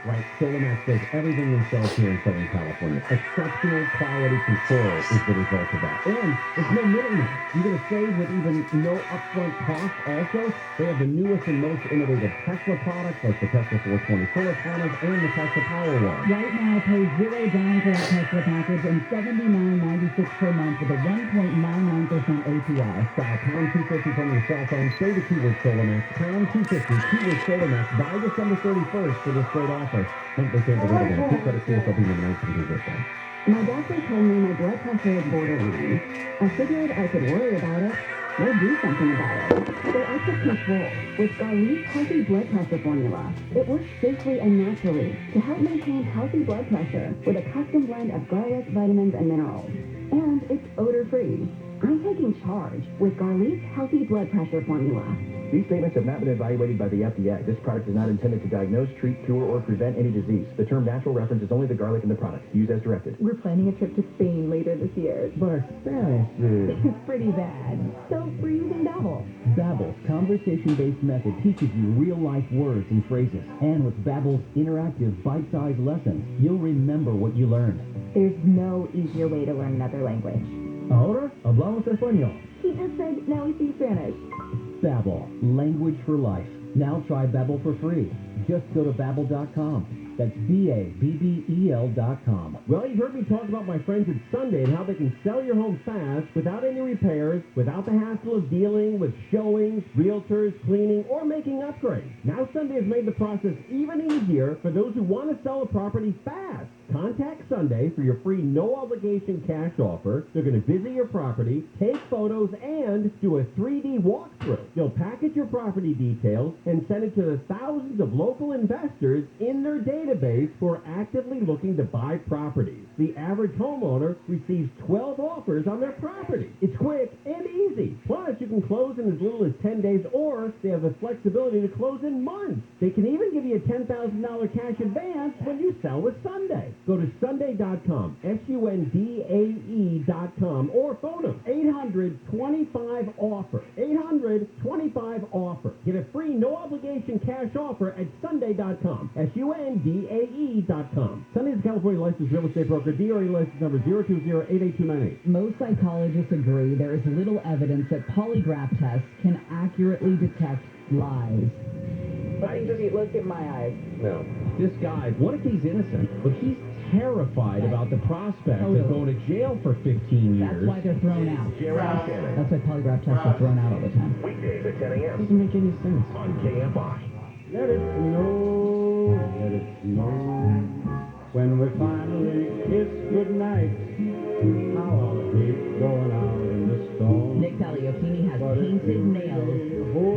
Right, Solomax does everything themselves here in Southern California. Exceptional quality control is the result of that. And there's no middleman. You're going to save with even no upfront cost also. They have the newest and most innovative Tesla products like the Tesla 420 solar panels and the Tesla Powerwall. Right now, pay $0 for that Tesla package and $79.96 per month with a 1.99% APR. Dial pound 250 from your cell phone. Say the keyword Solomax. Pound 250, keyword Solomax by December 31st for this great offer. Monthly payment available. Keep credit CSLB number 19 this day. My doctor told me my blood pressure is borderline. I figured I could worry about it or do something about it. So I took control with Garli's Healthy Blood Pressure Formula. It works safely and naturally to help maintain healthy blood pressure with a custom blend of garlic, vitamins, and minerals. And it's odor-free. I'm taking charge with Garli's Healthy Blood Pressure Formula. These statements have not been evaluated by the FDA. This product is not intended to diagnose, treat, cure, or prevent any disease. The term natural references only the garlic in the product. Use as directed. We're planning a trip to Spain later this year. But our Spanish is... It's pretty bad. So we're using Babbel. Babbel's conversation-based method teaches you real-life words and phrases. And with Babbel's interactive, bite-sized lessons, you'll remember what you learned. There's no easier way to learn another language. Ahora hablamos español. He just said, now we speak Spanish. Babbel, language for life. Now try Babbel for free. Just go to Babbel.com. That's Babbel.com. Well, you've heard me talk about my friends at Sunday and how they can sell your home fast without any repairs, without the hassle of dealing with showings, realtors, cleaning, or making upgrades. Now Sunday has made the process even easier for those who want to sell a property fast. Contact Sunday for your free no-obligation cash offer. They're going to visit your property, take photos, and do a 3D walkthrough. They'll package your property details and send it to the thousands of local investors in their database who are actively looking to buy properties. The average homeowner receives 12 offers on their property. It's quick and easy. Plus, you can close in as little as 10 days, or they have the flexibility to close in months. They can even give you a $10,000 cash advance when you sell with Sunday. Go to Sunday.com, SUNDAE.com, or phone them, 800-25-OFFER, 800-25-OFFER. Get a free no-obligation cash offer at Sunday.com, SUNDAE.com. Sunday is a California licensed real estate broker, DRE license number 020-88298. Most psychologists agree there is little evidence that polygraph tests can accurately detect lies. Look at my eyes. No. This guy, what if he's innocent? But he's terrified about the prospect of going to jail for 15 years. That's why they're thrown out. That's why polygraph tests are thrown out all the time. Weekdays at 10 a.m. Doesn't make any sense. on KFI. Let it snow, let it snow. When we finally kiss goodnight, how I'll hate going out in the storm. Nick Taliocchini has painted nails.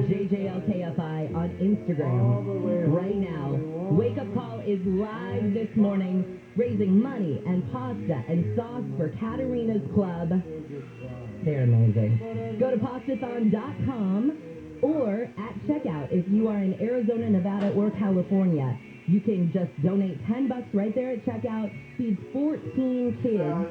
JJLKFI on Instagram right now. Wake Up Call is live this morning, raising money and pasta and sauce for Katarina's Club. They're amazing. Go to pastathon.com or at checkout if you are in Arizona, Nevada, or California. You can just donate $10 right there at checkout. Feeds 14 kids,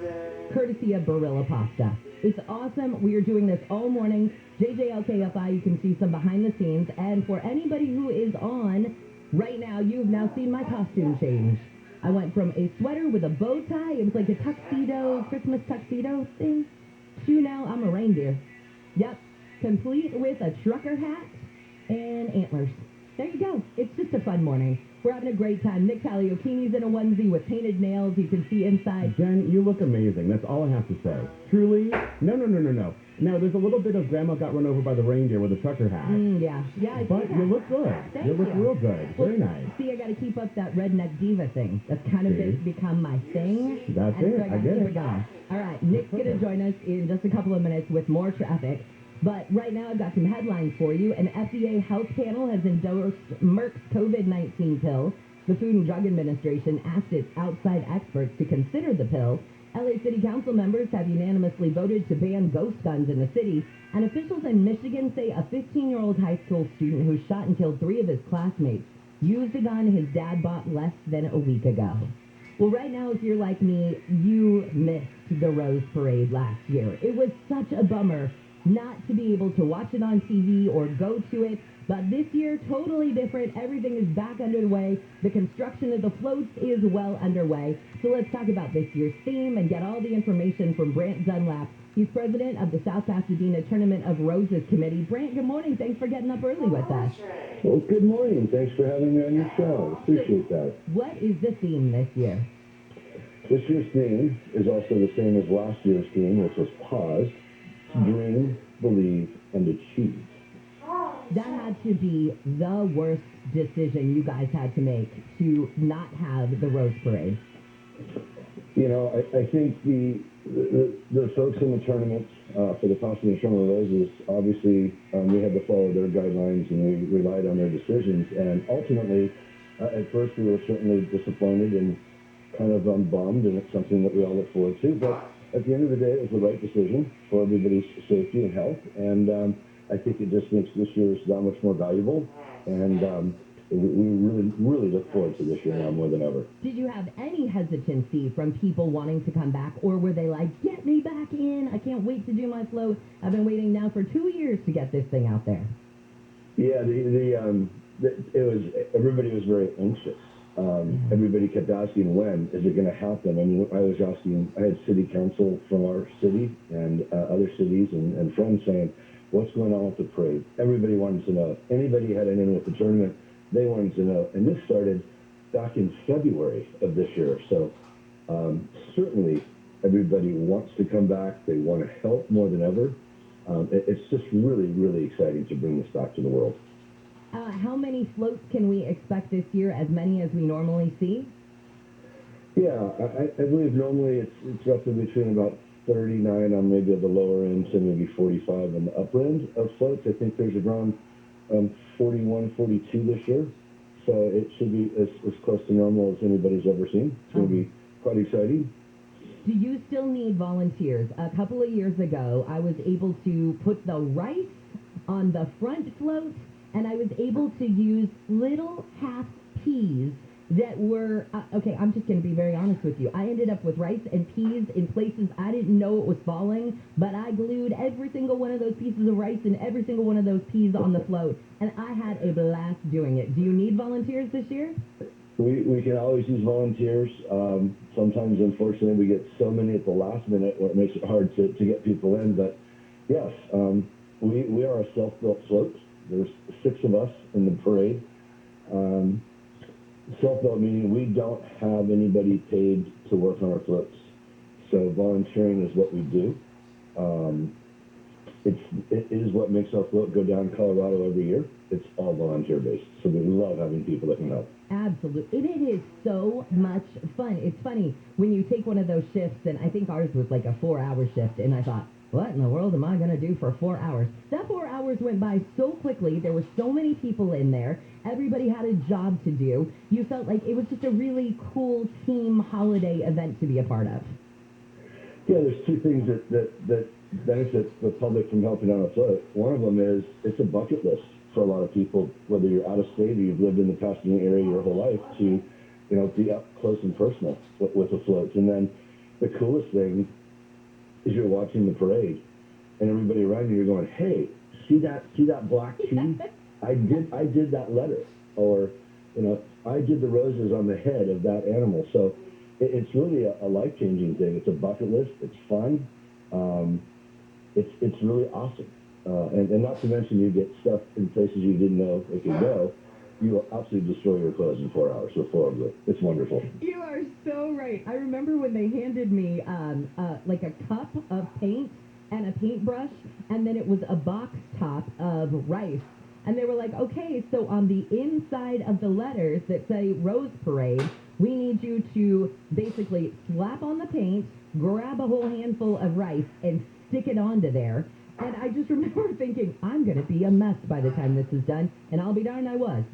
courtesy of Barilla Pasta. It's awesome. We are doing this all morning. JJLKFI, you can see some behind the scenes. And for anybody who is on right now, you've now seen my costume change. I went from a sweater with a bow tie. It was like a tuxedo, Christmas tuxedo thing, to now I'm a reindeer. Yep, complete with a trucker hat and antlers. There you go. It's just a fun morning. We're having a great time. Nick Taliocchini's in a onesie with painted nails. You can see inside. Jen, you look amazing. That's all I have to say. Truly, no. Now, there's a little bit of Grandma got run over by the reindeer with a trucker hat. Yeah, I But see you that. look good. Thank you look you. real good. Well, Very nice. See, I got to keep up that redneck diva thing. That's kind of become my thing. That's and it. So I I gotta get keep it. going. All right, Nick's going to join us in just a couple of minutes with more traffic. But right now, I've got some headlines for you. An FDA health panel has endorsed Merck's COVID-19 pill. The Food and Drug Administration asked its outside experts to consider the pill. LA City Council members have unanimously voted to ban ghost guns in the city, and officials in Michigan say a 15-year-old high school student who shot and killed 3 of his classmates used a gun his dad bought less than a week ago. Well, right now, if you're like me, you missed the Rose Parade last year. It was such a bummer not to be able to watch it on TV or go to it, But this year, totally different. Everything is back underway. The construction of the floats is well underway. So let's talk about this year's theme and get all the information from Brant Dunlap. He's president of the South Pasadena Tournament of Roses Committee. Brant, good morning. Thanks for getting up early with us. Well, good morning. Thanks for having me on your show. Appreciate that. What is the theme this year? This year's theme is also the same as last year's theme, which was pause, dream, believe, and achieve. That had to be the worst decision you guys had to make to not have the Rose Parade. You know, I think the folks in the tournament for the Pasadena Tournament of Roses, obviously we had to follow their guidelines and we relied on their decisions. And ultimately, at first we were certainly disappointed and kind of bummed, and it's something that we all look forward to. But at the end of the day, it was the right decision for everybody's safety and health. And I think it just makes this year's that much more valuable. And we really look forward to this year now more than ever. Did you have any hesitancy from people wanting to come back, or were they like, get me back in, I can't wait to do my float, I've been waiting now for 2 years to get this thing out there? Yeah, everybody was very anxious. Everybody kept asking, when is it going to happen? I mean, I had city council from our city and other cities and friends saying, what's going on with the parade? Everybody wanted to know. If anybody had anything with the tournament, they wanted to know. And this started back in February of this year. So certainly everybody wants to come back. They want to help more than ever. It's just really, really exciting to bring this back to the world. How many floats can we expect this year? As many as we normally see? Yeah, I believe normally it's roughly between about 39 on maybe the lower end to maybe 45 on the upper end of floats. I think there's around 41, 42 this year. So it should be as close to normal as anybody's ever seen. It's going to be quite exciting. Do you still need volunteers? A couple of years ago, I was able to put the rice on the front float, and I was able to use little half peas that were, okay, I'm just going to be very honest with you. I ended up with rice and peas in places I didn't know it was falling, but I glued every single one of those pieces of rice and every single one of those peas on the float, and I had a blast doing it. Do you need volunteers this year? We can always use volunteers. Sometimes, unfortunately, we get so many at the last minute where it makes it hard to get people in, but yes, we are a self-built float. There's 6 of us in the parade. Self-built meaning we don't have anybody paid to work on our floats. So volunteering is what we do. It is what makes our float go down Colorado every year. It's all volunteer-based. So we love having people that can help. Absolutely. And it is so much fun. It's funny, when you take one of those shifts, and I think ours was like a 4-hour shift, and I thought, what in the world am I going to do for 4 hours? That 4 hours went by so quickly. There were so many people in there. Everybody had a job to do. You felt like it was just a really cool team holiday event to be a part of. Yeah, there's 2 things that benefit the public from helping on a float. One of them is it's a bucket list for a lot of people, whether you're out of state or you've lived in the Pasadena area your whole life, to be up close and personal with the floats. And then the coolest thing is you're watching the parade, and everybody around you, you're going, hey, see that black tea? I did that letter, or I did the roses on the head of that animal. So it's really a life-changing thing. It's a bucket list. It's fun. It's really awesome. And not to mention, you get stuff in places you didn't know it could go. You will absolutely destroy your clothes in 4 hours with 4 of them. It's wonderful. You are so right. I remember when they handed me like a cup of paint and a paintbrush, and then it was a box top of rice. And they were like, okay, so on the inside of the letters that say Rose Parade, we need you to basically slap on the paint, grab a whole handful of rice, and stick it onto there. And I just remember thinking, I'm going to be a mess by the time this is done, and I'll be darned I was.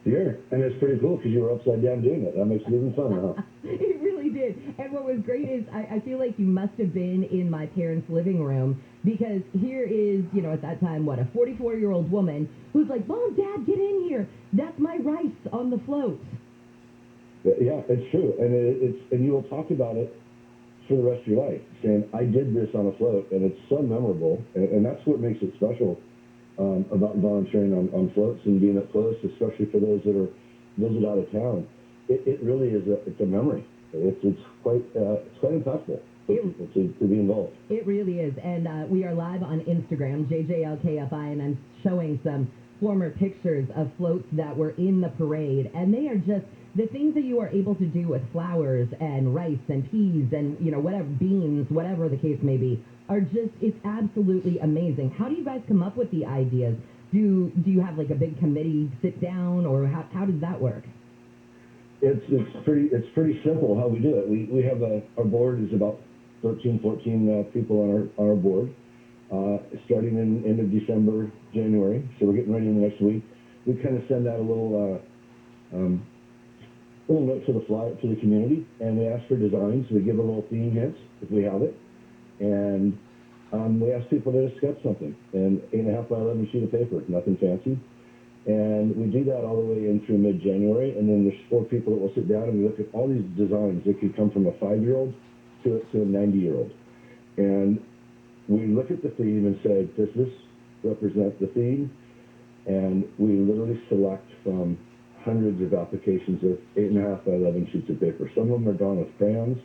Yeah, and it's pretty cool because you were upside down doing it. That makes it even funner, huh? It really did. And what was great is I feel like you must have been in my parents' living room, because here is, at that time, a 44-year-old woman who's like, Mom, Dad, get in here. That's my rice on the float. Yeah, it's true. And you will talk about it for the rest of your life, saying, I did this on a float, and it's so memorable. And that's what makes it special. about volunteering on floats and being up close, especially for those that are visit out of town. It really is it's a memory. It's quite impactful for people to be involved. It really is, and we are live on Instagram, JJLKFI, and I'm showing some former pictures of floats that were in the parade, and they are just the things that you are able to do with flowers and rice and peas and, you know, whatever, beans, whatever the case may be, are just, it's absolutely amazing. How do you guys come up with the ideas? Do you have like a big committee sit down, or how does that work? It's pretty simple how we do it. We have our board is about 13, 14 people on our board, starting in end of December, January. So we're getting ready in the next week. We kind of send out a little note to the community, and we ask for designs. We give a little theme hint if we have it, and we ask people to sketch something. And 8.5 by 11 sheet of paper, nothing fancy. And we do that all the way in through mid-January, and then there's 4 people that will sit down and we look at all these designs that could come from a 5-year-old to a 90-year-old. And we look at the theme and say, does this represent the theme? And we literally select from hundreds of applications of 8.5 by 11 sheets of paper. Some of them are drawn with crayons,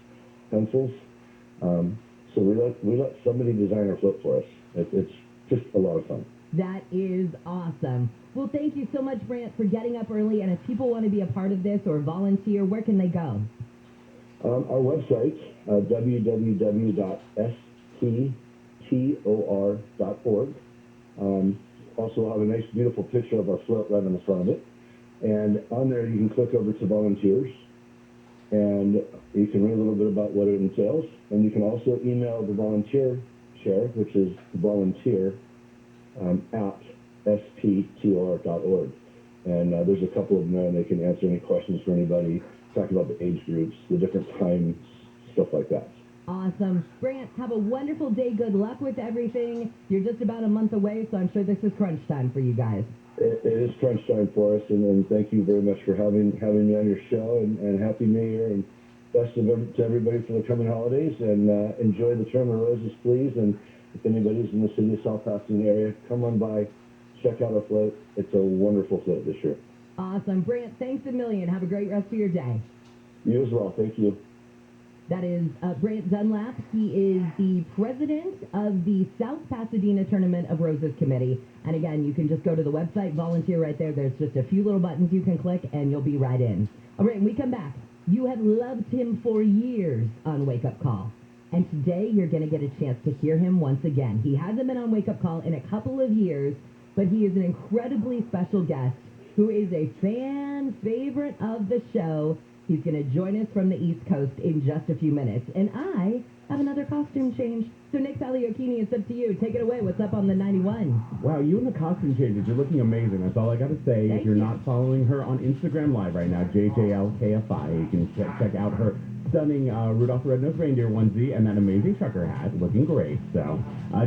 pencils. So we let somebody design our float for us. It's just a lot of fun. That is awesome. Well, thank you so much, Brant, for getting up early. And if people want to be a part of this or volunteer, where can they go? Our website, www.sttor.org. Also, we'll have a nice, beautiful picture of our float right on the front of it. And on there, you can click over to volunteers, and you can read a little bit about what it entails. And you can also email the volunteer chair, which is volunteer at sttor.org. And there's a couple of them there, and they can answer any questions for anybody, talk about the age groups, the different times, stuff like that. Awesome. Brant, have a wonderful day. Good luck with everything. You're just about a month away, so I'm sure this is crunch time for you guys. It is crunch time for us, and thank you very much for having me on your show, and Happy New Year, and best to everybody for the coming holidays, and enjoy the Term of Roses, please. And if anybody's in the city of South Pasadena area, come on by, check out our float. It's a wonderful float this year. Awesome. Brant, thanks a million. Have a great rest of your day. You as well. Thank you. That is Brant Dunlap. He is the president of the South Pasadena Tournament of Roses Committee. And again, you can just go to the website, volunteer right there. There's just a few little buttons you can click, and you'll be right in. All right, when we come back, you have loved him for years on Wake Up Call. And today, you're going to get a chance to hear him once again. He hasn't been on Wake Up Call in a couple of years, but he is an incredibly special guest who is a fan favorite of the show. He's going to join us from the East Coast in just a few minutes. And I have another costume change. So, Nick Saliocchini, it's up to you. Take it away. What's up on the 91? Wow, you and the costume changes. You're looking amazing. That's all I got to say. Thank if you're you. not following her on Instagram Live right now, JJLKFI, you can check out her stunning Rudolph the Red-Nosed Reindeer onesie and that amazing trucker hat. Looking great. So,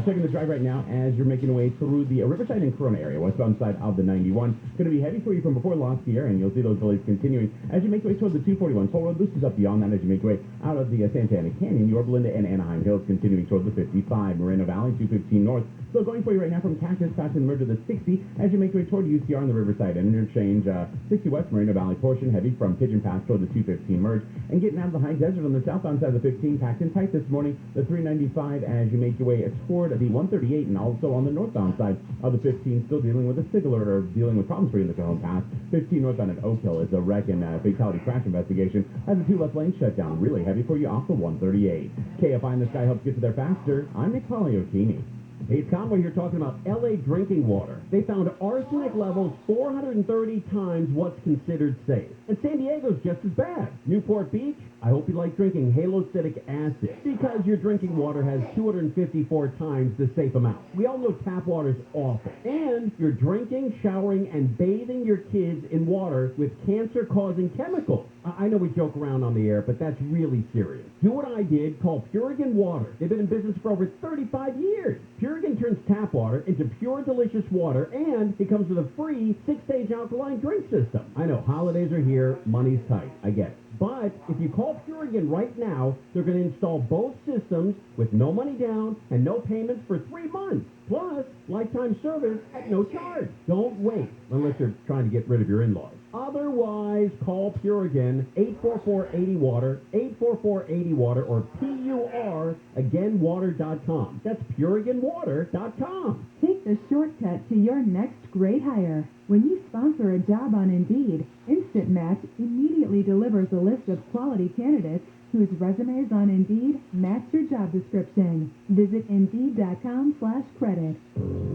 checking the drive right now as you're making your way through the Riverside and Corona area, westbound side of the 91. Going to be heavy for you from before La Sierra, and you'll see those delays continuing as you make your way toward the 241 toll road. Loosens up beyond that as you make your way out of the Santa Ana Canyon, Yorba Linda, and Anaheim Hills, continuing toward the 55. Moreno Valley, 215 north. Still going for you right now from Cactus past the merge of the 60 as you make your way toward UCR on the Riverside and interchange 60 West Moreno Valley portion, heavy from Pigeon Pass toward the 215 merge, and getting out of the high desert on the southbound side of the 15, packed in tight this morning, the 395 as you make your way toward the 138, and also on the northbound side of the 15, still dealing with a SIG alert or dealing with problems for you in the Cajon Pass. 15 northbound at Oak Hill is a wreck and fatality crash investigation as the 2 left lanes shut down. Really heavy for you off the 138. KFI in the sky helps get to there faster. I'm Nick Saliocchini. Hey, it's Conway here talking about L.A. drinking water. They found arsenic levels 430 times what's considered safe. And San Diego's just as bad. Newport Beach, I hope you like drinking halocytic acid because your drinking water has 254 times the safe amount. We all know tap water's awful. And you're drinking, showering, and bathing your kids in water with cancer-causing chemicals. I know we joke around on the air, but that's really serious. Do what I did, call Purigan Water. They've been in business for over 35 years. Purigan Purigan turns tap water into pure, delicious water, and it comes with a free 6-stage alkaline drink system. I know, holidays are here, money's tight, I get it. But if you call Purigan right now, they're going to install both systems with no money down and no payments for 3 months. Plus, lifetime service at no charge. Don't wait unless you're trying to get rid of your in-laws. Otherwise, call Purigan, 844-80-WATER, 844-80-WATER, or PUR, again, water.com. That's PuriganWater.com. Take the shortcut to your next great hire. When you sponsor a job on Indeed, Instant Match immediately delivers a list of quality candidates whose resumes on Indeed match your job description. Visit Indeed.com/credit.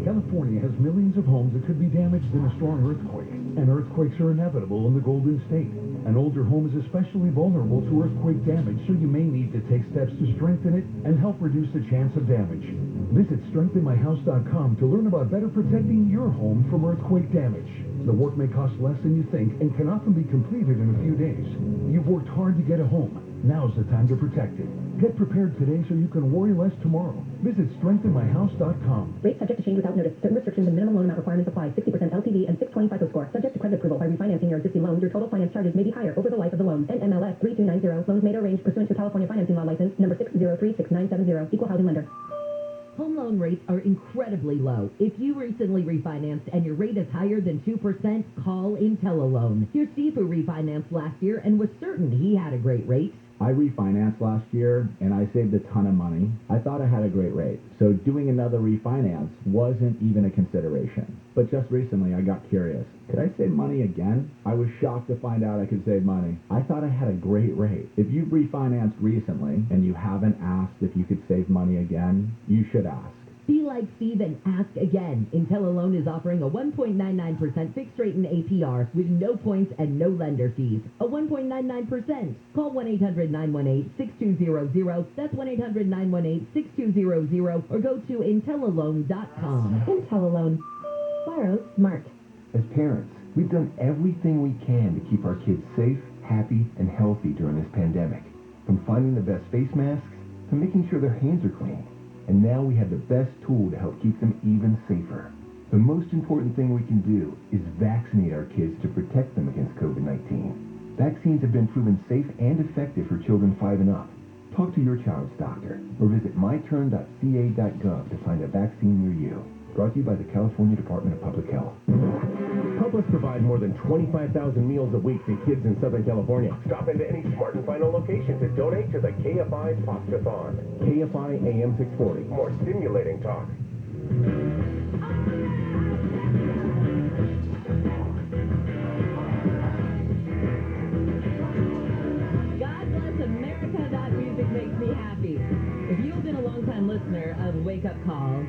California has millions of homes that could be damaged in a strong earthquake, and earthquakes are inevitable in the Golden State. An older home is especially vulnerable to earthquake damage, so you may need to take steps to strengthen it and help reduce the chance of damage. Visit strengthenmyhouse.com to learn about better protecting your home from earthquake damage. The work may cost less than you think and can often be completed in a few days. You've worked hard to get a home. Now's the time to protect it. Get prepared today so you can worry less tomorrow. Visit strengthenmyhouse.com. Rates subject to change without notice. Certain restrictions and minimum loan amount requirements apply. 60% LTV and 620 FICO score. Subject to credit approval. By refinancing your existing loan, your total finance charges may be higher over the life of the loan. NMLS 3290. Loans made or arranged pursuant to California Financing Law License number 6036970. Equal housing lender. Home loan rates are incredibly low. If you recently refinanced and your rate is higher than 2%, call IntelliLoan. Here's Steve who refinanced last year and was certain he had a great rate. I refinanced last year, and I saved a ton of money. I thought I had a great rate, so doing another refinance wasn't even a consideration. But just recently, I got curious. Could I save money again? I was shocked to find out I could save money. I thought I had a great rate. If you've refinanced recently, and you haven't asked if you could save money again, you should ask. Be like Steve and ask again. IntelliLoan is offering a 1.99% fixed rate in APR with no points and no lender fees. A 1.99%. Call 1-800-918-6200. That's 1-800-918-6200. Or go to IntelliLoan.com. IntelliLoan. Borrow smart. As parents, we've done everything we can to keep our kids safe, happy, and healthy during this pandemic. From finding the best face masks to making sure their hands are clean. And now we have the best tool to help keep them even safer. The most important thing we can do is vaccinate our kids to protect them against COVID-19. Vaccines have been proven safe and effective for children 5 and up. Talk to your child's doctor or visit myturn.ca.gov to find a vaccine near you. Brought to you by the California Department of Public Health. Help us provide more than 25,000 meals a week to kids in Southern California. Stop into any Smart and Final location to donate to the KFI Pastathon. KFI AM 640. More stimulating talk. God bless America, that music makes me happy. If you've been a long-time listener of Wake Up Call,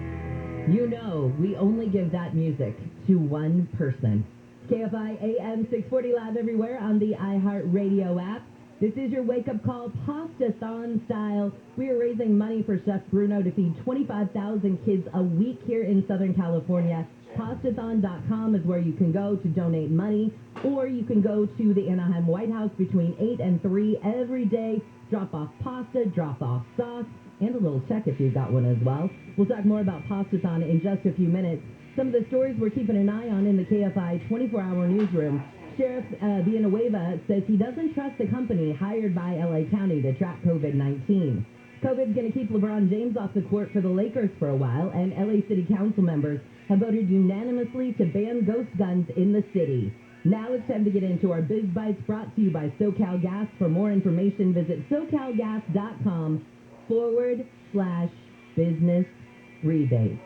you know we only give that music to one person. KFI AM 640 live everywhere on the iHeartRadio app. This is your wake-up call Pastathon style. We are raising money for Chef Bruno to feed 25,000 kids a week here in Southern California. Pastathon.com is where you can go to donate money, or you can go to the Anaheim White House between 8 and 3 every day. Drop off pasta, drop off sauce, and a little check if you got one as well. We'll talk more about Pastathon in just a few minutes. Some of the stories we're keeping an eye on in the KFI 24-hour newsroom. Sheriff Villanueva says he doesn't trust the company hired by L.A. County to track COVID-19. COVID's going to keep LeBron James off the court for the Lakers for a while, and L.A. City Council members have voted unanimously to ban ghost guns in the city. Now it's time to get into our Biz Bites brought to you by SoCal Gas. For more information, visit SoCalGas.com/business rebates.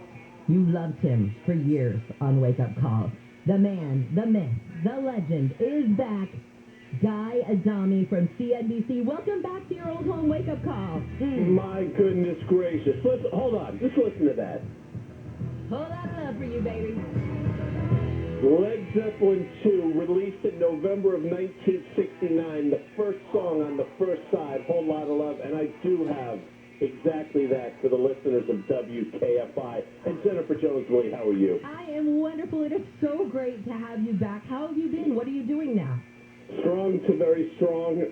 You loved him for years on Wake Up Call. The man, the myth, the legend is back. Guy Adami from CNBC. Welcome back to your old home Wake Up Call. My goodness gracious. Hold on. Just listen to that. Whole lot of love for you, baby. Led Zeppelin 2, released in November of 1969. The first song on the first side, Whole Lot of Love. And I do have exactly that for the listeners of WKFI. And Jennifer Jones-Lee, how are you? I am wonderful. It is so great to have you back. How have you been? What are you doing now? Strong to very strong.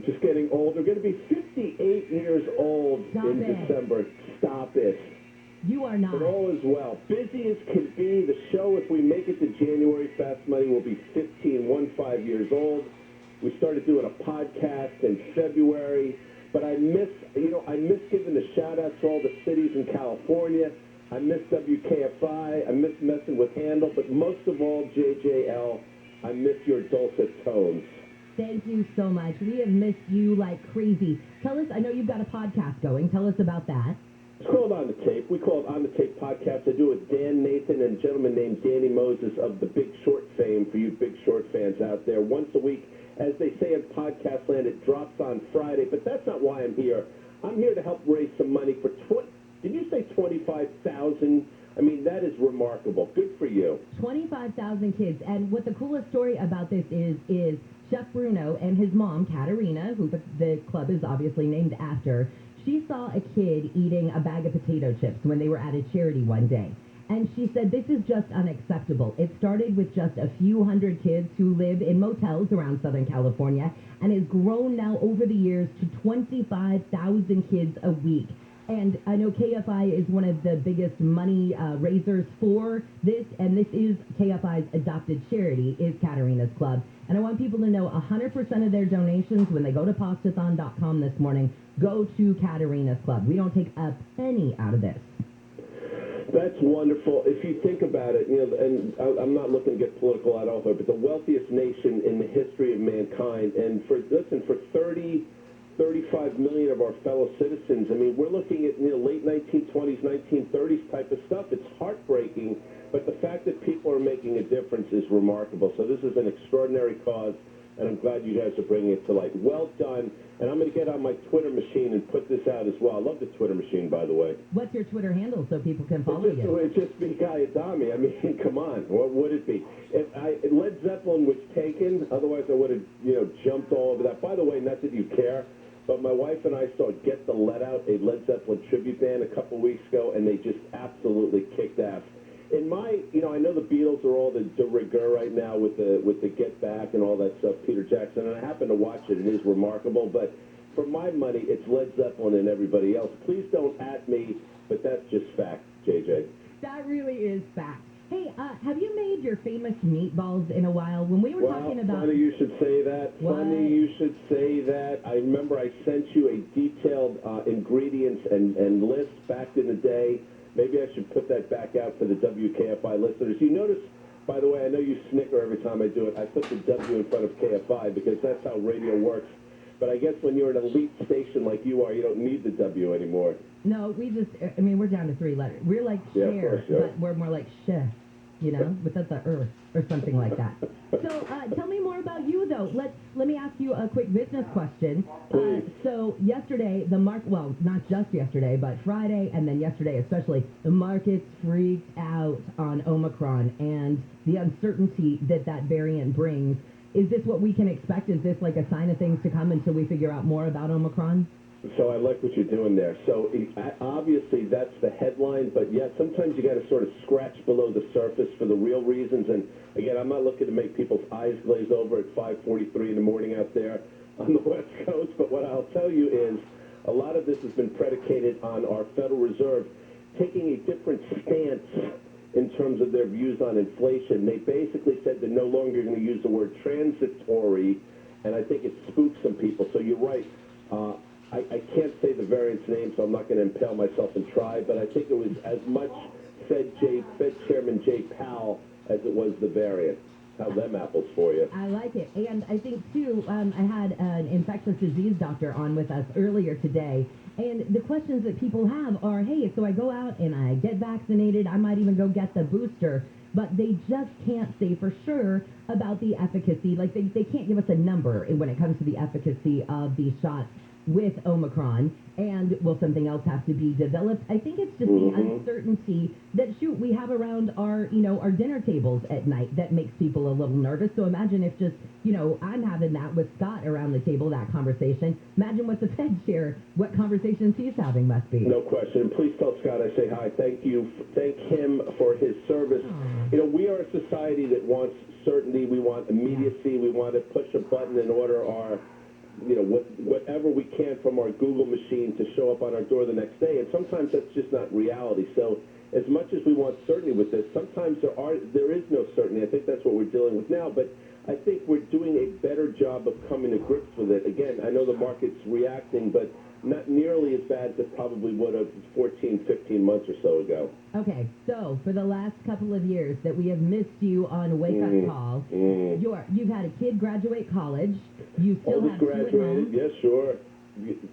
Just getting older. Going to be 58 years old in December. Stop it. You are not. But all is well. Busy as can be. The show, if we make it to January, Fast Money will be 15 years old. We started doing a podcast in February. But I miss giving the shout-out to all the cities in California. I miss WKFI. I miss messing with Handle. But most of all, JJL, I miss your dulcet tones. Thank you so much. We have missed you like crazy. Tell us, I know you've got a podcast going. Tell us about that. It's called On the Tape. We call it On the Tape Podcast. I do it with Dan Nathan and a gentleman named Danny Moses of the Big Short fame for you Big Short fans out there. Once a week, as they say in podcast land, it drops on Friday. But that's not why I'm here. I'm here to help raise some money for did you say 25,000? I mean, that is remarkable. Good for you. 25,000 kids. And what the coolest story about this is Chef Bruno and his mom, Katerina, who the club is obviously named after, she saw a kid eating a bag of potato chips when they were at a charity one day. And she said, this is just unacceptable. It started with just a few hundred kids who live in motels around Southern California and has grown now over the years to 25,000 kids a week. And I know KFI is one of the biggest money raisers for this, and this is KFI's adopted charity, is Katerina's Club. And I want people to know 100% of their donations, when they go to Postathon.com this morning, go to Katerina's Club. We don't take a penny out of this. That's wonderful. If you think about it, and I'm not looking to get political at all here, but the wealthiest nation in the history of mankind, and for 35 million of our fellow citizens, I mean, we're looking at late 1920s, 1930s type of stuff. It's heartbreaking, but the fact that people are making a difference is remarkable. So this is an extraordinary cause, and I'm glad you guys are bringing it to light. Well done, and I'm going to get on my Twitter machine and put this out as well. I love the Twitter machine, by the way. What's your Twitter handle so people can follow you? It's just Big Guy Adami. I mean, come on. What would it be? If Led Zeppelin was taken, otherwise I would have, jumped all over that. By the way, not that you care, but my wife and I saw Get the Let Out, a Led Zeppelin tribute band, a couple weeks ago, and they just absolutely kicked ass. In my, I know the Beatles are all the de rigueur right now with the Get Back and all that stuff, Peter Jackson, and I happen to watch it. It is remarkable, but for my money, it's Led Zeppelin and everybody else. Please don't at me, but that's just fact, JJ. That really is fact. Hey, have you made your famous meatballs in a while? When we were talking about... Funny you should say that. What? Funny you should say that. I remember I sent you a detailed ingredients and list back in the day. Maybe I should put that back out for the WKFI listeners. You notice, by the way, I know you snicker every time I do it. I put the W in front of KFI because that's how radio works. But I guess when you're an elite station like you are, you don't need the W anymore. No, we're down to 3 letters. We're like share, but we're more like sh, without the or something like that. So tell me more about you, though. Let me ask you a quick business question. So yesterday, not just yesterday, but Friday and then yesterday especially, the markets freaked out on Omicron and the uncertainty that variant brings. Is this what we can expect? Is this like a sign of things to come until we figure out more about Omicron? So I like what you're doing there. So obviously that's the headline, but yet sometimes you got to sort of scratch below the surface for the real reasons. And again, I'm not looking to make people's eyes glaze over at 5:43 in the morning out there on the West Coast. But what I'll tell you is a lot of this has been predicated on our Federal Reserve taking a different stance in terms of their views on inflation. They basically said they're no longer going to use the word transitory, and I think it spooked some people. So you're right. I can't say the variant's name, so I'm not going to impale myself and try, but I think it was as much Fed Chairman Jay Powell as it was the variant. How them apples for you. I like it. And I think, too, I had an infectious disease doctor on with us earlier today, and the questions that people have are, hey, so I go out and I get vaccinated, I might even go get the booster, but they just can't say for sure about the efficacy. Like, they can't give us a number when it comes to the efficacy of these shots with Omicron, and will something else have to be developed? I think it's just the uncertainty that, we have around our dinner tables at night that makes people a little nervous. So imagine if just, I'm having that with Scott around the table, that conversation. Imagine what the Fed chair, what conversations he's having must be. No question. And please tell Scott I say hi. Thank him for his service. We are a society that wants certainty. We want immediacy. We want to push a button and order our whatever we can from our Google machine to show up on our door the next day. And sometimes that's just not reality. So as much as we want certainty with this, sometimes there is no certainty. I think that's what we're dealing with now. But I think we're doing a better job of coming to grips with it. Again, I know the market's reacting, but not nearly as bad as it probably would have 14, 15 months or so ago. Okay, so for the last couple of years that we have missed you on Wake Up Call, you've had a kid graduate college. You still Oldest have two at graduated, home. yes, sure.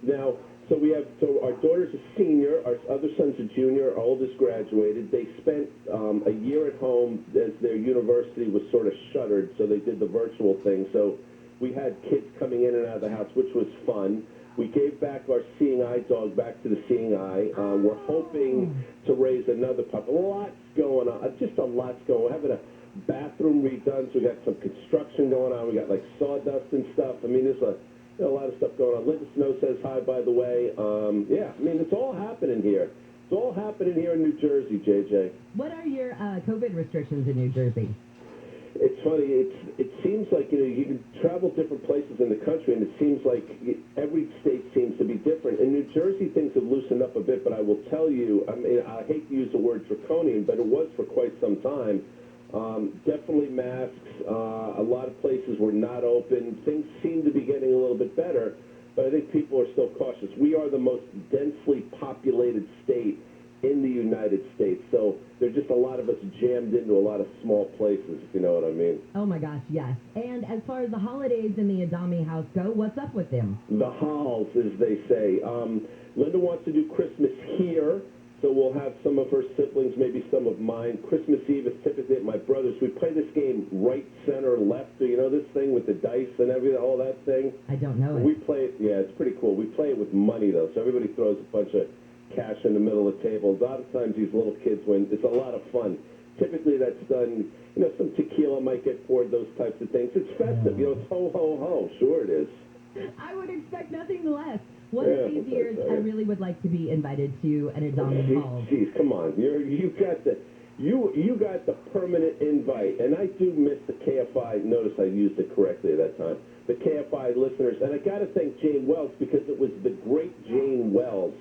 Now, so our daughter's a senior, our other son's a junior, our oldest graduated. They spent a year at home as their university was sort of shuttered, so they did the virtual thing. So we had kids coming in and out of the house, which was fun. We gave back our seeing eye dog back to the seeing eye. We're hoping to raise another pup. Lots going on, just a lot's going on. We're having a bathroom redone, so we got some construction going on. We got like sawdust and stuff. I mean, there's a lot of stuff going on. Linda Snow says hi, by the way. It's all happening here. It's all happening here in New Jersey, JJ. What are your COVID restrictions in New Jersey? It's funny. It seems like you can travel different places in the country, and it seems like every state seems to be different. In New Jersey, things have loosened up a bit, but I will tell you, I hate to use the word draconian, but it was for quite some time. Definitely masks. A lot of places were not open. Things seem to be getting a little bit better, but I think people are still cautious. We are the most densely populated state in the United States, so there's just a lot of us jammed into a lot of small places, if you know what I mean. Oh my gosh, yes. And as far as the holidays in the Adami house go, what's up with them? The halls, as they say. Linda wants to do Christmas here, so we'll have some of her siblings, maybe some of mine. Christmas Eve is typically at my brother's. We play this game right, center, left. Do you know this thing with the dice and everything, all that thing? I don't know it. We play it, yeah, it's pretty cool. We play it with money, though, so everybody throws a bunch of cash in the middle of the table. A lot of times these little kids win. It's a lot of fun. Typically that's done, some tequila might get poured, those types of things. It's festive, it's ho, ho, ho. Sure it is. I would expect nothing less. One of these years, I really would like to be invited to an Adami hall. Geez, come on. You got the permanent invite, and I do miss the KFI. Notice I used it correctly at that time. The KFI listeners, and I got to thank Jane Wells, because it was the great Jane Wells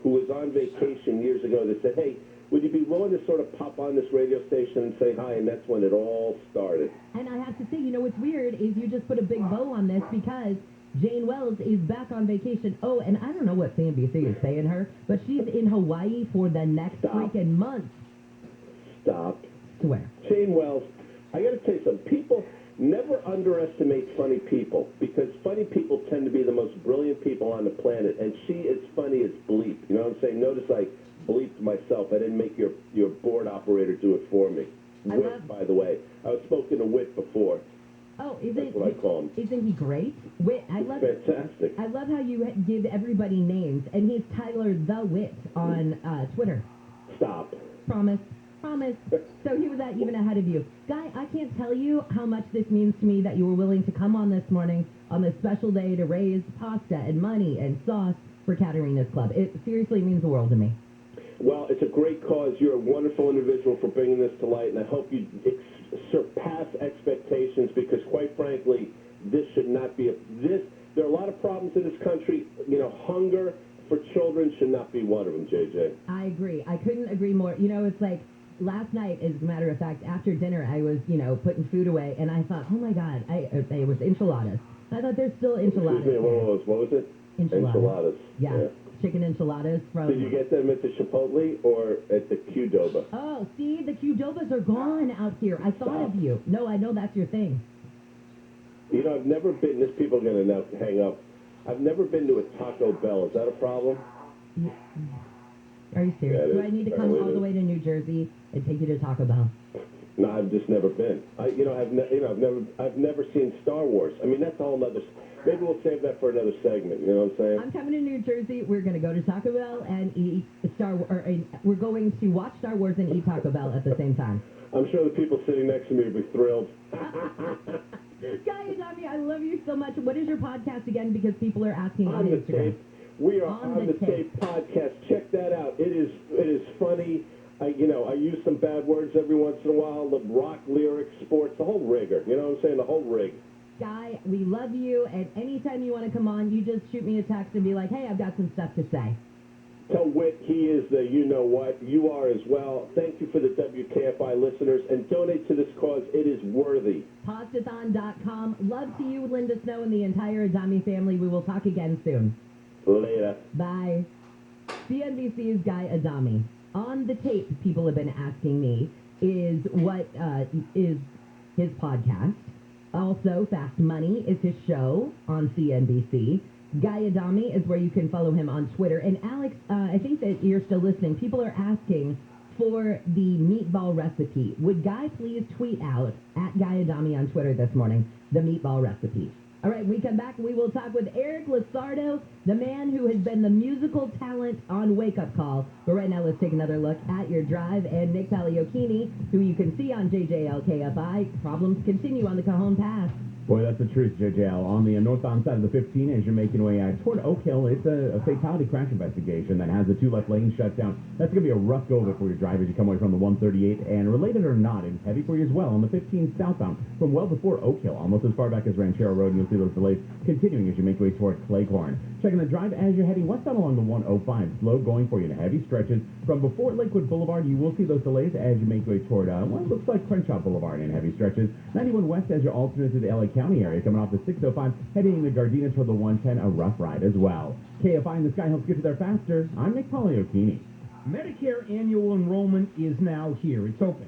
who was on vacation years ago that said, hey, would you be willing to sort of pop on this radio station and say hi? And that's when it all started. And I have to say, what's weird is you just put a big bow on this, because Jane Wells is back on vacation. Oh, and I don't know what CNBC is paying her, but she's in Hawaii for the next freaking month. Stop. Swear. Jane Wells, I got to tell you something. People never underestimate funny people, because funny people tend to be the most brilliant people on the planet, and she is funny as bleep. You know what I'm saying? Notice I bleeped myself. I didn't make your board operator do it for me. Wit, by the way. I was spoken to Wit before. Oh, that's what I call him. Isn't he great? Wit, fantastic. I love how you give everybody names, and he's Tyler the Wit on Twitter. Stop. Promise. So he was even ahead of you. Guy, I can't tell you how much this means to me that you were willing to come on this morning on this special day to raise pasta and money and sauce for Catering This Club. It seriously means the world to me. Well, it's a great cause. You're a wonderful individual for bringing this to light, and I hope you surpass expectations, because quite frankly, this should not be there are a lot of problems in this country. Hunger for children should not be one of them, JJ. I agree. I couldn't agree more. It's like last night, as a matter of fact, after dinner, I was, putting food away, and I thought, oh my God, it was enchiladas. I thought there's still enchiladas. Excuse me, what was it? Enchiladas. Yeah. Chicken enchiladas from... Did you get them at the Chipotle or at the Qdoba? Oh, see, the Qdobas are gone out here. I thought of you. No, I know that's your thing. I've never been... This people are going to now hang up. I've never been to a Taco Bell. Is that a problem? Are you serious? Do I need to come all the way to New Jersey and take you to Taco Bell? No, I've just never been. I've never seen Star Wars. I mean, that's a whole other... Maybe we'll save that for another segment. You know what I'm saying? I'm coming to New Jersey. We're going to go to Taco Bell and eat we're going to watch Star Wars and eat Taco Bell at the same time. I'm sure the people sitting next to me will be thrilled. Guy Adami, I love you so much. What is your podcast again? Because people are asking on the Instagram. Tape. We are on the tape podcast. Check that out. It is funny. I use some bad words every once in a while. The rock lyrics, sports, the whole rigor. You know what I'm saying? The whole rig. Guy, we love you, and anytime you want to come on, you just shoot me a text and be like, hey, I've got some stuff to say. Tell Whit he is the you-know-what. You are as well. Thank you for the WKFI listeners, and donate to this cause. It is worthy. Postathon.com. Love to you, Linda Snow, and the entire Adami family. We will talk again soon. Later. Bye. CNBC's Guy Adami. On the tape, people have been asking me, is what is his podcast. Also, Fast Money is his show on CNBC. Guy Adami is where you can follow him on Twitter. And Alex, I think that you're still listening. People are asking for the meatball recipe. Would Guy please tweet out at Guy Adami on Twitter this morning the meatball recipe? All right, when we come back, we will talk with Eric Losardo, the man who has been the musical talent on Wake Up Call. But right now, let's take another look at your drive. And Nick Paliocchini, who you can see on JJLKFI. Problems continue on the Cajon Pass. Boy, that's the truth, JJL. On the northbound side of the 15, as you're making your way toward Oak Hill, it's a fatality crash investigation that has the two left lanes shut down. That's going to be a rough go of it for your driver as you come away from the 138. And related or not, it's heavy for you as well on the 15 southbound from well before Oak Hill, almost as far back as Ranchero Road, and you'll see those delays continuing as you make your way toward Claycorn. Checking the drive as you're heading westbound along the 105. Slow going for you in heavy stretches. From before Lakewood Boulevard, you will see those delays as you make your way toward what looks like Crenshaw Boulevard in heavy stretches. 91 west as you're alternate to the LA County area, coming off the 605, heading into Gardena toward the 110, a rough ride as well. KFI in the Sky helps get you there faster. I'm Nick Paliocchini. Medicare annual enrollment is now here. It's open.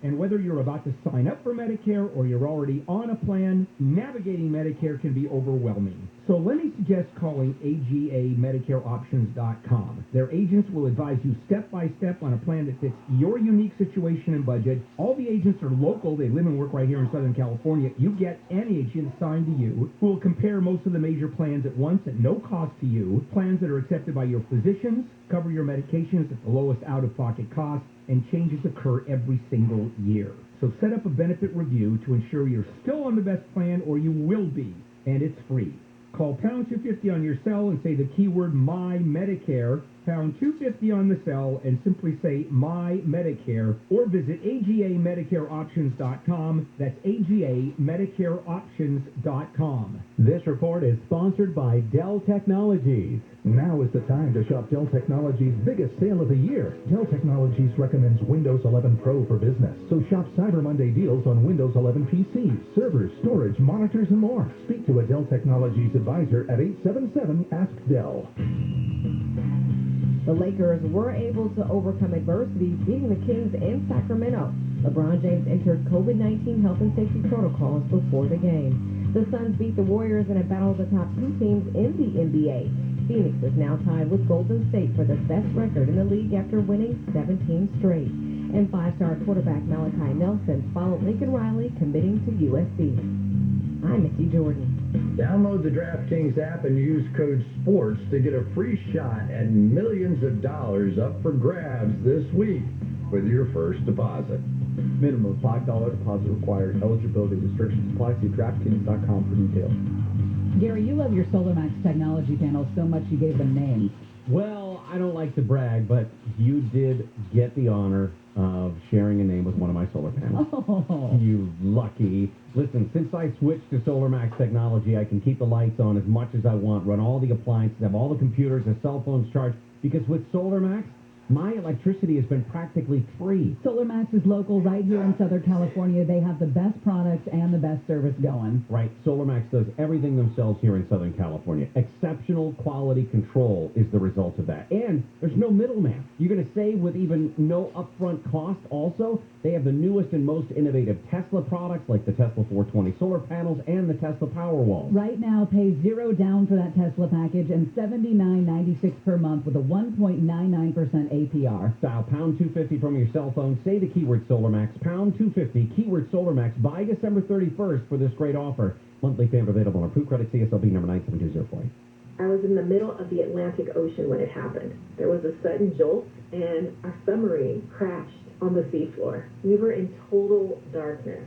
And whether you're about to sign up for Medicare or you're already on a plan, navigating Medicare can be overwhelming. So let me suggest calling AGAMedicareOptions.com. Their agents will advise you step by step on a plan that fits your unique situation and budget. All the agents are local. They live and work right here in Southern California. You get an agent assigned to you who will compare most of the major plans at once at no cost to you. Plans that are accepted by your physicians, cover your medications at the lowest out-of-pocket cost, and changes occur every single year. So set up a benefit review to ensure you're still on the best plan, or you will be, and it's free. Call pound 250 on your cell and say the keyword My Medicare, pound 250 on the cell, and simply say My Medicare, or visit AGAMedicareOptions.com. That's AGAMedicareOptions.com. This report is sponsored by Dell Technologies. Now is the time to shop Dell Technologies' biggest sale of the year. Dell Technologies recommends Windows 11 Pro for business. So shop Cyber Monday deals on Windows 11 PCs, servers, storage, monitors, and more. Speak to a Dell Technologies advisor at 877-ASK-DELL. The Lakers were able to overcome adversity, beating the Kings in Sacramento. LeBron James entered COVID-19 health and safety protocols before the game. The Suns beat the Warriors in a battle of the top two teams in the NBA. Phoenix is now tied with Golden State for the best record in the league after winning 17 straight. And five-star quarterback Malachi Nelson followed Lincoln Riley, committing to USC. I'm Missy Jordan. Download the DraftKings app and use code SPORTS to get a free shot at millions of dollars up for grabs this week with your first deposit. Minimum $5 deposit required. Eligibility restrictions apply. See DraftKings.com for details. Gary, you love your SolarMax technology panels so much you gave them names. Well, I don't like to brag, but you did get the honor of sharing a name with one of my solar panels. Oh. You lucky. Listen, since I switched to SolarMax technology, I can keep the lights on as much as I want, run all the appliances, have all the computers, the cell phones charged, because with SolarMax, my electricity has been practically free. SolarMax is local right here in Southern California. They have the best products and the best service going. Right. SolarMax does everything themselves here in Southern California. Exceptional quality control is the result of that. And there's no middleman. You're going to save with even no upfront cost also. They have the newest and most innovative Tesla products like the Tesla 420 solar panels and the Tesla Powerwall. Right now, pay $0 down for that Tesla package and $79.96 per month with a 1.99% APR. Dial pound 250 from your cell phone. Say the keyword SolarMax, pound 250, keyword SolarMax, by December 31st for this great offer. Monthly payment available on approved credit, CSLB number 97204. I was in the middle of the Atlantic Ocean when it happened. There was a sudden jolt, and our submarine crashed on the seafloor. We were in total darkness.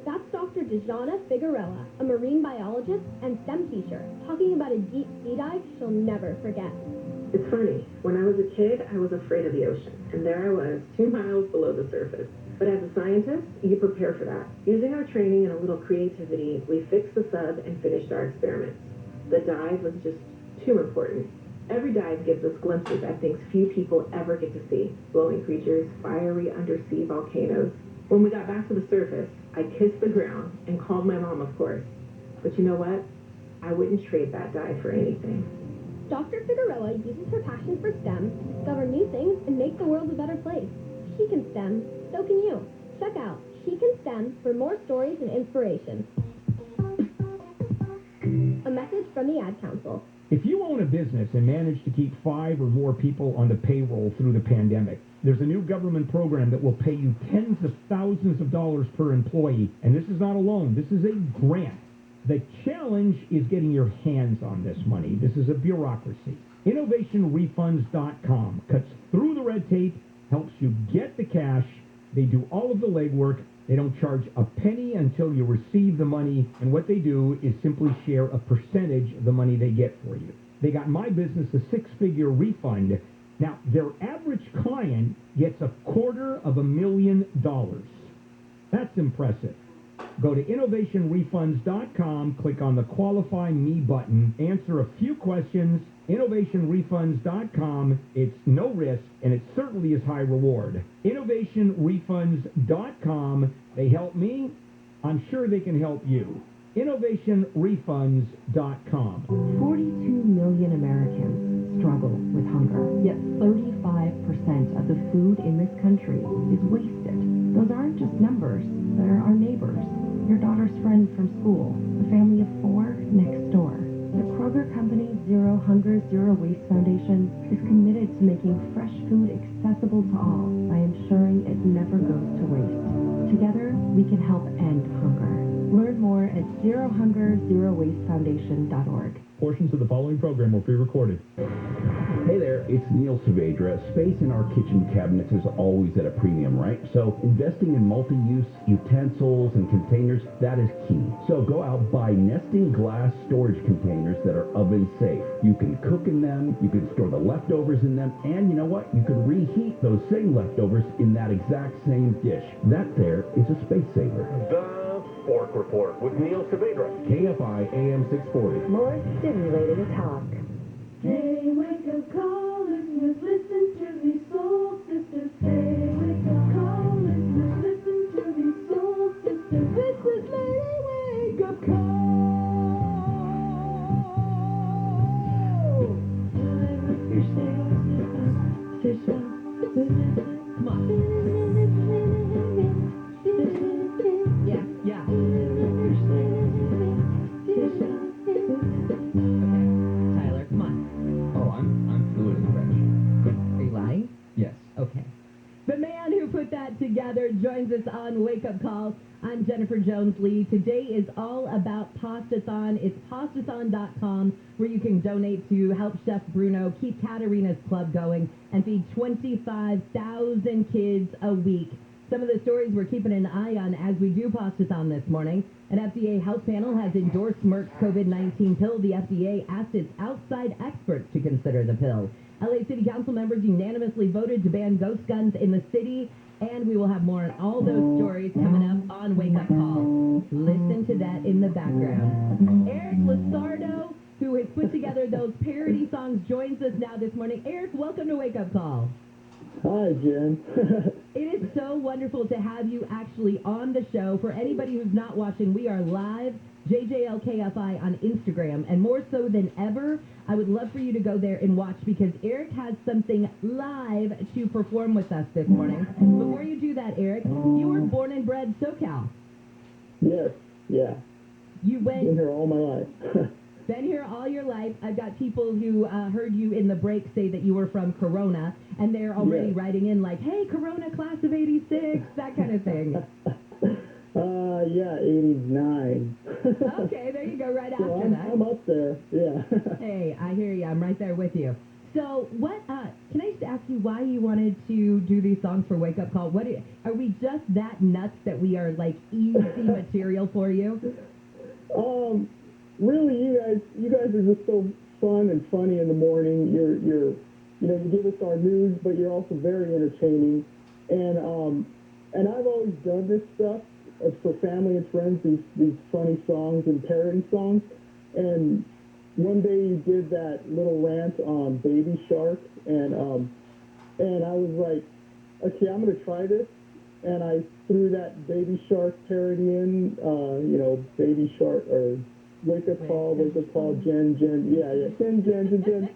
That's Dr. Dejana Figuerella, a marine biologist and STEM teacher, talking about a deep sea dive she'll never forget. It's funny, when I was a kid, I was afraid of the ocean, and there I was, 2 miles below the surface. But as a scientist, you prepare for that. Using our training and a little creativity, we fixed the sub and finished our experiments. The dive was just too important. Every dive gives us glimpses at things few people ever get to see. Glowing creatures, fiery undersea volcanoes. When we got back to the surface, I kissed the ground and called my mom, of course. But you know what? I wouldn't trade that dive for anything. Dr. Figueroa uses her passion for STEM to discover new things and make the world a better place. She can STEM, so can you. Check out She Can STEM for more stories and inspiration. A message from the Ad Council. If you own a business and manage to keep 5 or more people on the payroll through the pandemic, there's a new government program that will pay you tens of thousands of dollars per employee. And this is not a loan. This is a grant. The challenge is getting your hands on this money. This is a bureaucracy. InnovationRefunds.com cuts through the red tape, helps you get the cash. They do all of the legwork. They don't charge a penny until you receive the money. And what they do is simply share a percentage of the money they get for you. They got my business a 6-figure refund. Now, their average client gets $250,000. That's impressive. Go to InnovationRefunds.com, click on the Qualify Me button, answer a few questions. InnovationRefunds.com. It's no risk, and it certainly is high reward. InnovationRefunds.com. They help me. I'm sure they can help you. InnovationRefunds.com. 42 million Americans struggle with hunger, yet 35% of the food in this country is wasted. Those aren't just numbers. They're our neighbors, your daughter's friends from school, the family of 4 next door. The Kroger Company Zero Hunger, Zero Waste Foundation is committed to making fresh food accessible to all by ensuring it never goes to waste. Together, we can help end hunger. Learn more at zerohungerzerowastefoundation.org. Portions of the following program will be recorded. Hey there, it's Neil Saavedra. Space in our kitchen cabinets is always at a premium, right? So investing in multi-use utensils and containers, that is key. So go out, buy nesting glass storage containers that are oven safe. You can cook in them, you can store the leftovers in them, and you know what? You can reheat those same leftovers in that exact same dish. That there is a space saver. The Fork Report with Neil Saavedra. KFI AM 640. More stimulating talk. Hey, wake up call, listeners, listen to these soul sisters. Hey, wake up call, listeners, listen to these soul sisters. This is Lady Wake Up Call. Time with your soul sisters. Come on. Yeah, yeah. Tyler, come on. Oh, I'm fluent in French. Are you lying? Yes. Okay. The man who put that together joins us on Wake Up Call. I'm Jennifer Jones-Lee. Today is all about Pastathon. It's pastathon.com, where you can donate to help Chef Bruno keep Katarina's club going and feed 25,000 kids a week. Some of the stories we're keeping an eye on as we do Pastathon this morning. An FDA House panel has endorsed Merck's COVID-19 pill. The FDA asked its outside experts to consider the pill. LA City Council members unanimously voted to ban ghost guns in the city. And we will have more on all those stories coming up on Wake Up Call. Listen to that in the background. Eric Lizardo, who has put together those parody songs, joins us now this morning. Eric, welcome to Wake Up Call. Hi, Jen. It is so wonderful to have you actually on the show. For anybody who's not watching, we are live, JJLKFI on Instagram, and more so than ever, I would love for you to go there and watch because Eric has something live to perform with us this morning. Before you do that, Eric, you were born and bred SoCal. Yes, yeah. You went... Been here all my life. Been here all your life. I've got people who heard you in the break say that you were from Corona, and they're already writing in like, hey, Corona class of 86, that kind of thing. Yeah, 89. Okay, there you go, right so after that. I'm up there, yeah. Hey, I hear you. I'm right there with you. So what, can I just ask you why you wanted to do these songs for Wake Up Call? Are we just that nuts that we are like easy material for you? Really, you guys are just so fun and funny in the morning. You give us our news, but you're also very entertaining. And And I've always done this stuff for family and friends, these funny songs and parody songs. And one day you did that little rant on Baby Shark, and I was like, okay, I'm gonna try this. And I threw that Baby Shark parody in, Baby Shark, or Wake Up Call, Jen, Jen.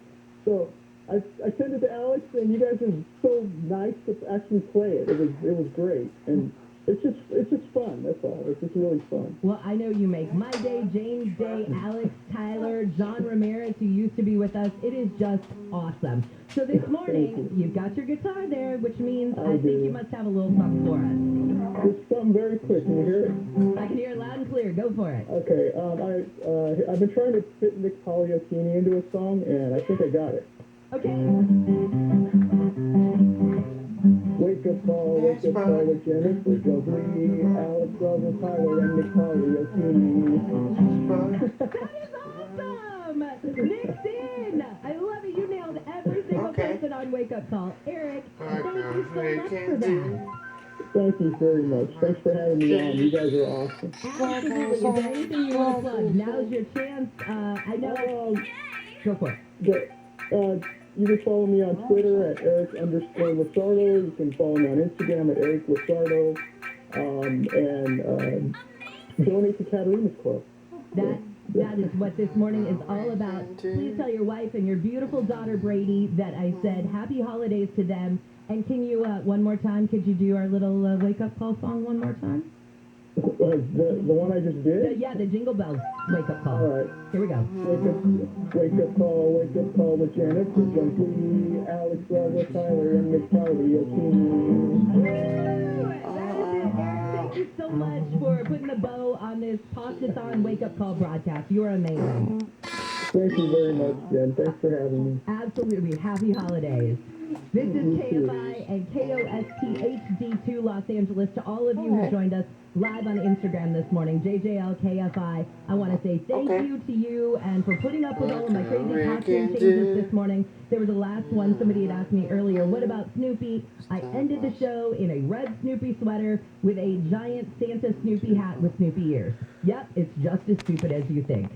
So I sent it to Alex, and you guys are so nice to actually play it. It was great, and it's just fun. That's all. It's just really fun. Well, I know you make my day, James' day, Alex, Tyler, John Ramirez, who used to be with us. It is just awesome. So this morning, you've got your guitar there, which means I think you must have a little something for us. Just something very quick. Can you hear it? I can hear it loud and clear. Go for it. Okay. I've been trying to fit Nick Pagliacini into a song, and I think I got it. Okay. Wake up call with Jennifer Jolie, Alex Brother Tyler, and Nick Pagliacini. That is awesome! Nick's in! I love it. You nailed every single person on Wake Up Call. Eric, thank you so much for that. Thank you very much. Thanks for having me on. You guys are awesome. Absolutely. Is there anything you want to plug? Now's your chance. I know. Go for it. You can follow me on Twitter at Eric_Luzardo. You can follow me on Instagram at Eric Luzardo. And donate to Katarina's Club. That is what this morning is all about. Please tell your wife and your beautiful daughter, Brady, that I said happy holidays to them. And can you, one more time, could you do our little wake-up call song one more time? The one I just did? The Jingle Bells wake-up call. All right. Here we go. Wake up call with Jennifer Jolie, Alex Brother Tyler, and Nick Thank you so much for putting the bow on this Pasta-thon wake-up call broadcast. You are amazing. Thank you very much, Jen. Thanks for having me. Absolutely. Happy holidays. This is KFI and KOSTHD2 Los Angeles. To all of you who joined us live on Instagram this morning, JJL KFI, I want to say thank you to you and for putting up with all of my crazy costume changes this morning. There was the last one. Somebody had asked me earlier, what about Snoopy? I ended the show in a red Snoopy sweater with a giant Santa Snoopy hat with Snoopy ears. Yep, it's just as stupid as you think.